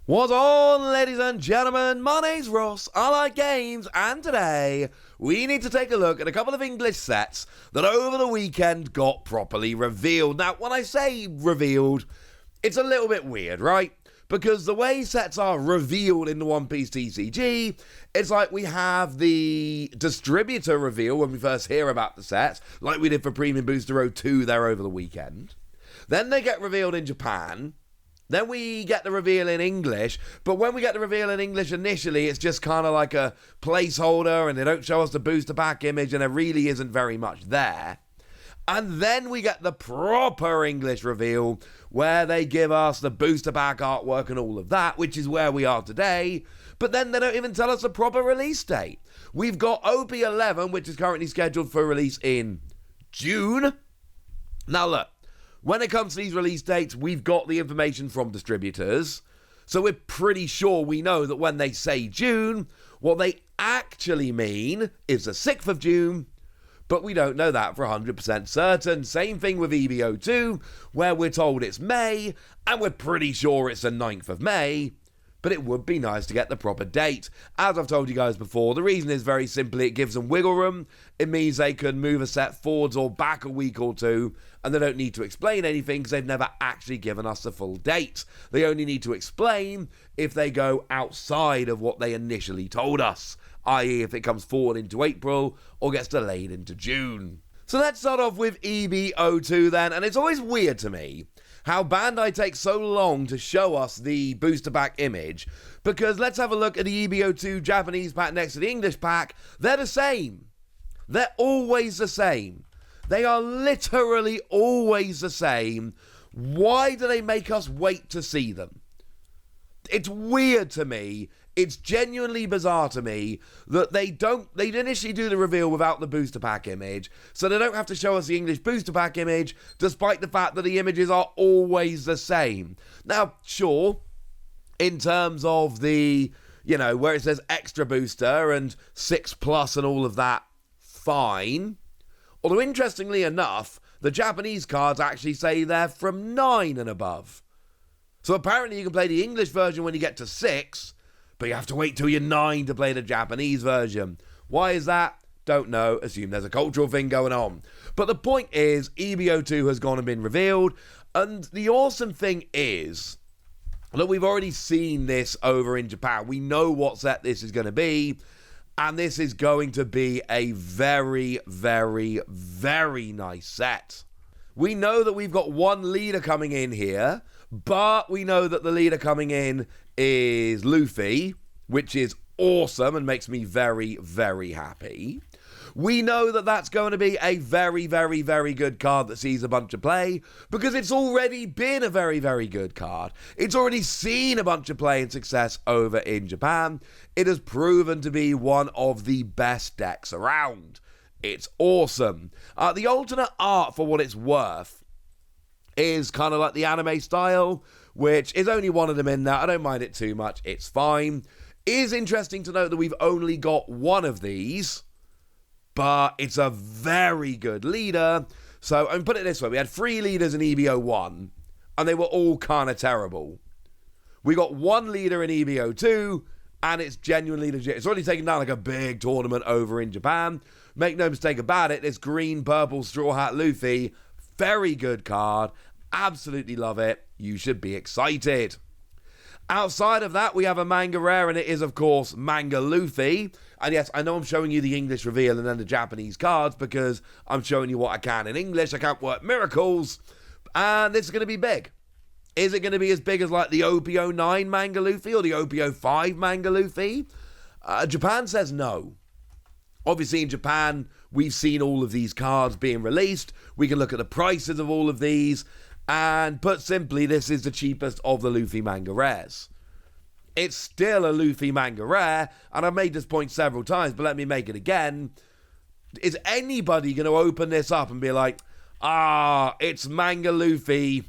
What's on, ladies and gentlemen? My name's Ross, I like games, and today we need to take a look at a couple of English sets that over the weekend got properly revealed. Now, when I say revealed, it's a little bit weird, right? Because the way sets are revealed in the One Piece TCG, it's like we have the distributor reveal when we first hear about the sets, like we did for Premium Booster 02 there over the weekend. Then they get revealed in Japan. Then we get the reveal in English, but when we get the reveal in English initially, it's just kind of like a placeholder, and they don't show us the booster pack image, and there really isn't very much there. And then we get the proper English reveal, where they give us the booster pack artwork and all of that, which is where we are today, but then they don't even tell us a proper release date. We've got OP-11, which is currently scheduled for release in June. Now look, when it comes to these release dates, we've got the information from distributors, so we're pretty sure we know that when they say June, what they actually mean is the 6th of June, but we don't know that for 100% certain. Same thing with EB-02, where we're told it's May, and we're pretty sure it's the 9th of May, but it would be nice to get the proper date. As I've told you guys before, the reason is very simply it gives them wiggle room. It means they can move a set forwards or back a week or two, and they don't need to explain anything because they've never actually given us the full date. They only need to explain if they go outside of what they initially told us, i.e. if it comes forward into April or gets delayed into June. So let's start off with EB-02 then, and it's always weird to me how Bandai takes so long to show us the booster pack image, because let's have a look at the EB-02 Japanese pack next to the English pack. They're the same. They're always the same. They are literally always the same. Why do they make us wait to see them? It's weird to me. It's genuinely bizarre to me that they initially do the reveal without the booster pack image, so they don't have to show us the English booster pack image, despite the fact that the images are always the same. Now, sure, in terms of the, where it says extra booster and 6+ and all of that, fine. Although, interestingly enough, the Japanese cards actually say they're from 9 and above. So apparently you can play the English version when you get to 6, but you have to wait till you're 9 to play the Japanese version. Low is that? Don't know. Assume there's a cultural thing going on. But the point is, EB-02 has gone and been revealed, and the awesome thing is, look, we've already seen this over in Japan. We know what set this is going to be, and this is going to be a very, very, very nice set. We know that we've got one leader coming in here, but we know that the leader coming in is Luffy, which is awesome and makes me very, very happy. We know that that's going to be a very, very, very good card that sees a bunch of play, because it's already been a very, very good card. It's already seen a bunch of play and success over in Japan. It has proven to be one of the best decks around. It's awesome. The alternate art, for what it's worth, is kind of like the anime style, which is only one of them in there. I don't mind it too much. It's fine. It is interesting to note that we've only got one of these, but it's a very good leader. So, and put it this way, we had 3 leaders in EB-01, and they were all kind of terrible. We got one leader in EB-02, and it's genuinely legit. It's already taken down like a big tournament over in Japan. Make no mistake about it, this green, purple, Straw Hat Luffy, very good card. Absolutely love it. You should be excited. Outside of that, we have a manga rare, and it is, of course, Manga Luffy. And yes, I know I'm showing you the English reveal and then the Japanese cards because I'm showing you what I can in English. I can't work miracles. And this is going to be big. Is it going to be as big as like the OP-09 Manga Luffy or the OP-05 Manga Luffy? Japan says no. Obviously, in Japan, we've seen all of these cards being released. We can look at the prices of all of these. And put simply, this is the cheapest of the Luffy manga rares. It's still a Luffy manga rare, and I've made this point several times, but let me make it again. Is anybody going to open this up and be like, it's Manga Luffy,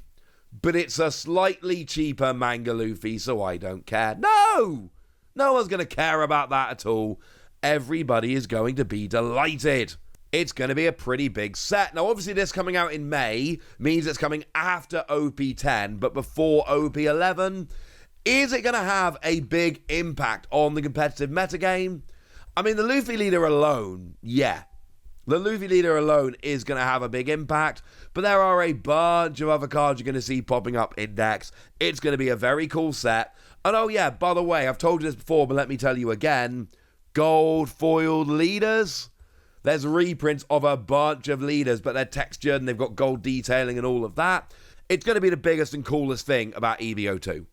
but it's a slightly cheaper Manga Luffy, so I don't care? No! No one's going to care about that at all. Everybody is going to be delighted. It's going to be a pretty big set. Now, obviously, this coming out in May means it's coming after OP-10, but before OP-11. Is it going to have a big impact on the competitive metagame? I mean, the Luffy leader alone, yeah. The Luffy leader alone is going to have a big impact, but there are a bunch of other cards you're going to see popping up in decks. It's going to be a very cool set. And oh yeah, by the way, I've told you this before, but let me tell you again, gold foiled leaders. There's reprints of a bunch of leaders, but they're textured and they've got gold detailing and all of that. It's going to be the biggest and coolest thing about EB-02.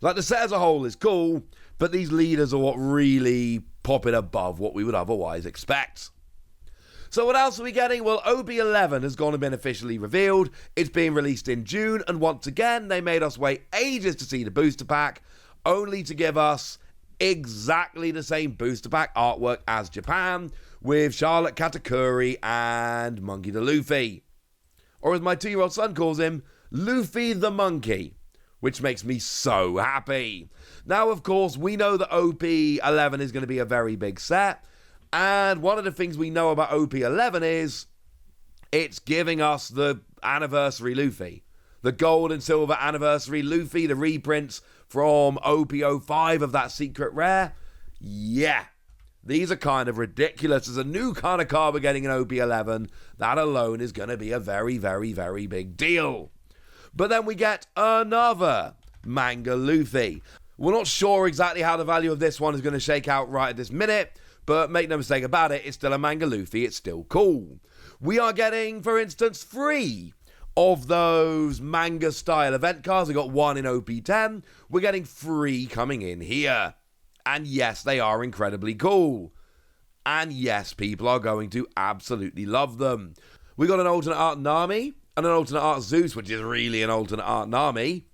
Like, the set as a whole is cool, but these leaders are what really pop it above what we would otherwise expect. So what else are we getting? Well, OP-11 has gone and been officially revealed. It's being released in June, and once again, they made us wait ages to see the booster pack, only to give us exactly the same booster pack artwork as Japan, with Charlotte Katakuri and Monkey the Luffy. Or as my 2-year-old son calls him, Luffy the Monkey, which makes me so happy. Now, of course, we know that OP-11 is going to be a very big set, and one of the things we know about OP-11 is it's giving us the anniversary Luffy. The gold and silver anniversary Luffy, the reprints from OP-05 of that secret rare. Yeah, these are kind of ridiculous. There's a new kind of card we're getting in OP-11. That alone is going to be a very, very, very big deal. But then we get another manga Luffy. We're not sure exactly how the value of this one is going to shake out right at this minute, but make no mistake about it, it's still a manga Luffy, it's still cool. We are getting, for instance, 3 of those manga-style event cards. We got 1 in OP-10. We're getting 3 coming in here. And yes, they are incredibly cool. And yes, people are going to absolutely love them. We got an alternate art Nami and an alternate art Zeus, which is really an alternate art Nami,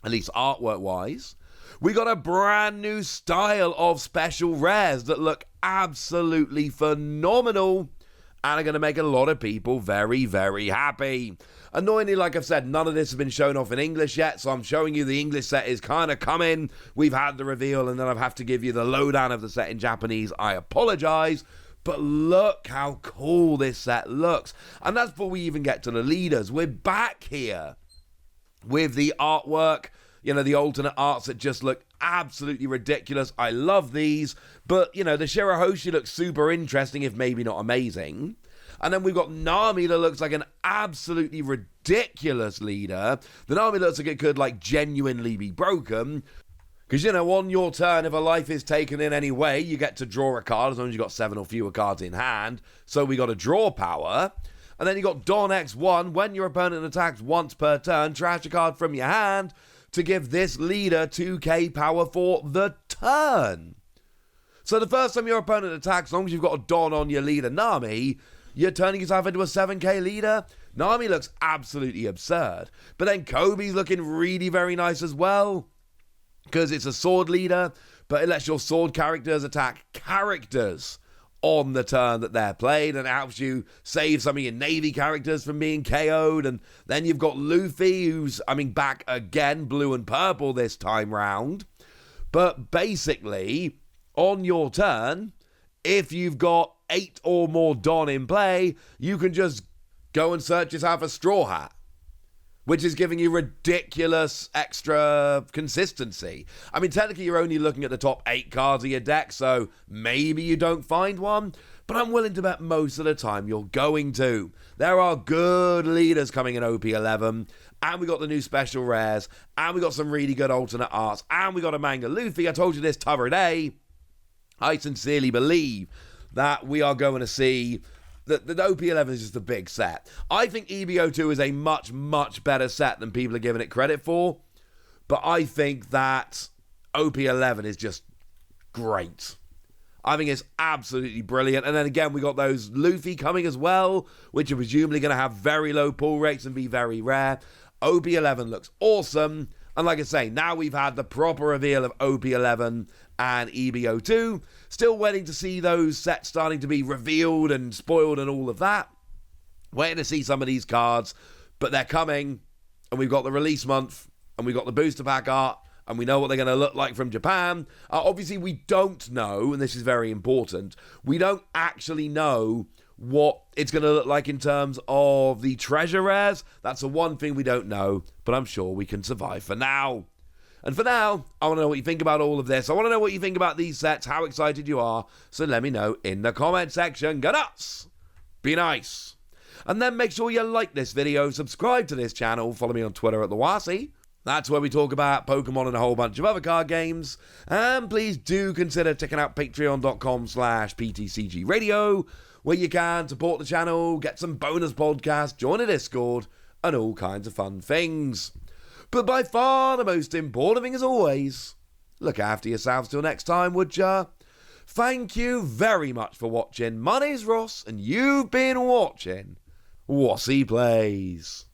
at least artwork-wise. We got a brand new style of special rares that look absolutely phenomenal and are going to make a lot of people very, very happy. Annoyingly, like I've said, none of this has been shown off in English yet, so I'm showing you the English set is kind of coming. We've had the reveal, and then I have to give you the lowdown of the set in Japanese. I apologize, but look how cool this set looks. And that's before we even get to the leaders. We're back here with the artwork, you know, the alternate arts that just look absolutely ridiculous. I love these, but, you know, the Shirahoshi looks super interesting, if maybe not amazing. And then we've got Nami that looks like an absolutely ridiculous leader. The Nami looks like it could, like, genuinely be broken. Because, you know, on your turn, if a life is taken in any way, you get to draw a card as long as you've got 7 or fewer cards in hand. So we got a draw power. And then you got Don X1. When your opponent attacks once per turn, trash a card from your hand to give this leader 2k power for the turn. So the first time your opponent attacks, as long as you've got a Don on your leader Nami, you're turning yourself into a 7k leader. Nami looks absolutely absurd. But then Kobe's looking really very nice as well, because it's a sword leader, but it lets your sword characters attack characters on the turn that they're played, and it helps you save some of your Navy characters from being KO'd. And then you've got Luffy, who's, I mean, back again, blue and purple this time round. But basically, on your turn, if you've got 8 or more Don in play, you can just go and search yourself a Straw Hat, which is giving you ridiculous extra consistency. I mean, technically, you're only looking at the top 8 cards of your deck, so maybe you don't find one, but I'm willing to bet most of the time you're going to. There are good leaders coming in OP-11, and we got the new special rares, and we got some really good alternate arts, and we got a manga Luffy. I told you this t'other day. I sincerely believe that we are going to see the OP-11 is just a big set. I think EB-02 is a much, much better set than people are giving it credit for. But I think that OP-11 is just great. I think it's absolutely brilliant. And then again, we got those Luffy coming as well, which are presumably going to have very low pull rates and be very rare. OP-11 looks awesome. And like I say, now we've had the proper reveal of OP-11 and EB-02. Still waiting to see those sets starting to be revealed and spoiled and all of that. Waiting to see some of these cards, but they're coming. And we've got the release month, and we've got the booster pack art, and we know what they're going to look like from Japan. Obviously, we don't know, and this is very important, we don't actually know what it's going to look like in terms of the treasure rares. That's the one thing we don't know, but I'm sure we can survive for now. And for now, I want to know what you think about all of this. I want to know what you think about these sets, how excited you are. So let me know in the comment section. Go nuts! Be nice. And then make sure you like this video, subscribe to this channel, follow me on Twitter at TheWasi. That's where we talk about Pokemon and a whole bunch of other card games. And please do consider checking out patreon.com/PTCG Radio, where you can support the channel, get some bonus podcasts, join a Discord, and all kinds of fun things. But by far the most important thing as always, look after yourselves till next time, would ya? Thank you very much for watching. My name's Ross, and you've been watching Wasi Plays.